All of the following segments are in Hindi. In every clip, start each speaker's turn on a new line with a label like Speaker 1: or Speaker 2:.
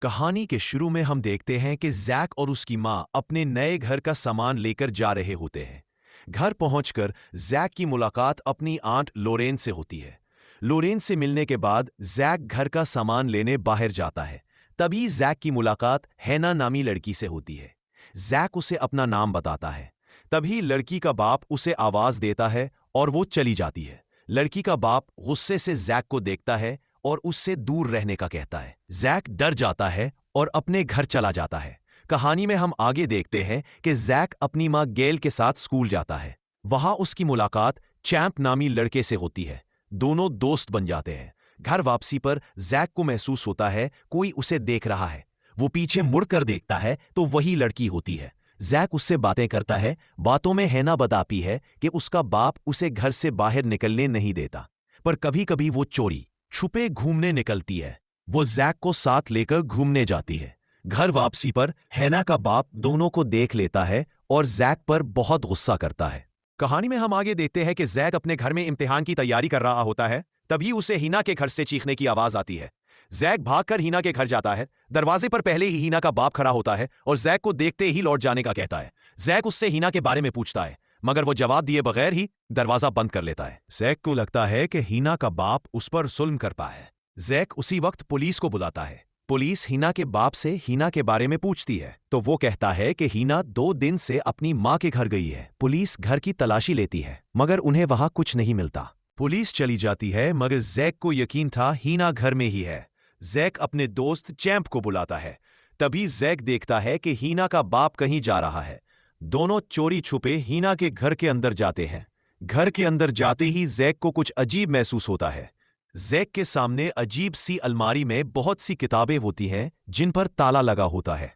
Speaker 1: कहानी के शुरू में हम देखते हैं कि जैक और उसकी माँ अपने नए घर का सामान लेकर जा रहे होते हैं। घर पहुंचकर जैक की मुलाकात अपनी आंट लोरेन से होती है। लोरेन से मिलने के बाद जैक घर का सामान लेने बाहर जाता है। तभी जैक की मुलाकात हैना नामी लड़की से होती है। जैक उसे अपना नाम बताता है। तभी लड़की का बाप उसे आवाज देता है और वो चली जाती है। लड़की का बाप गुस्से से जैक को देखता है और उससे दूर रहने का कहता है। जैक डर जाता है और अपने घर चला जाता है। कहानी में हम आगे देखते हैं कि जैक अपनी माँ गेल के साथ स्कूल जाता है। वहां उसकी मुलाकात चैंप नामी लड़के से होती है। दोनों दोस्त बन जाते हैं। घर वापसी पर जैक को महसूस होता है कोई उसे देख रहा है। वो पीछे मुड़कर देखता है तो वही लड़की होती है। जैक उससे बातें करता है। बातों में हैना बताती है कि उसका बाप उसे घर से बाहर निकलने नहीं देता, पर कभी कभी वो चोरी छुपे घूमने निकलती है। वो जैक को साथ लेकर घूमने जाती है। घर वापसी पर हैना का बाप दोनों को देख लेता है और जैक पर बहुत गुस्सा करता है। कहानी में हम आगे देखते हैं कि जैक अपने घर में इम्तिहान की तैयारी कर रहा होता है। तभी उसे हीना के घर से चीखने की आवाज आती है। जैक भागकर हीना के घर जाता है। दरवाजे पर पहले ही हीना का बाप खड़ा होता है और जैक को देखते ही लौट जाने का कहता है। जैक उससे हीना के बारे में पूछता है, मगर वो जवाब दिए बगैर ही दरवाजा बंद कर लेता है। जैक को लगता है कि हीना का बाप उस पर जुल्म कर पाया है। जैक उसी वक्त पुलिस को बुलाता है। पुलिस हीना के बाप से हीना के बारे में पूछती है तो वो कहता है कि हीना 2 दिन से अपनी माँ के घर गई है। पुलिस घर की तलाशी लेती है मगर उन्हें वहां कुछ नहीं मिलता। पुलिस चली जाती है मगर जैक को यकीन था हीना घर में ही है। जैक अपने दोस्त चैंप को बुलाता है। तभी जैक देखता है कि हीना का बाप कहीं जा रहा है। दोनों चोरी छुपे हीना के घर के अंदर जाते हैं। घर के अंदर जाते ही जैक को कुछ अजीब महसूस होता है। जैक के सामने अजीब सी अलमारी में बहुत सी किताबें होती हैं जिन पर ताला लगा होता है।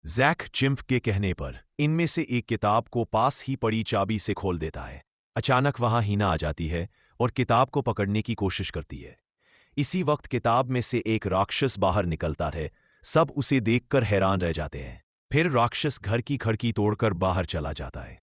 Speaker 1: जैक चिंप के कहने पर इनमें से एक किताब को पास ही पड़ी चाबी से खोल देता है। अचानक वहां हीना आ जाती है और किताब को पकड़ने की कोशिश करती है। इसी वक्त किताब में से एक राक्षस बाहर निकलता है। सब उसे देखकर हैरान रह जाते हैं। फिर राक्षस घर की खिड़की तोड़कर बाहर चला जाता है।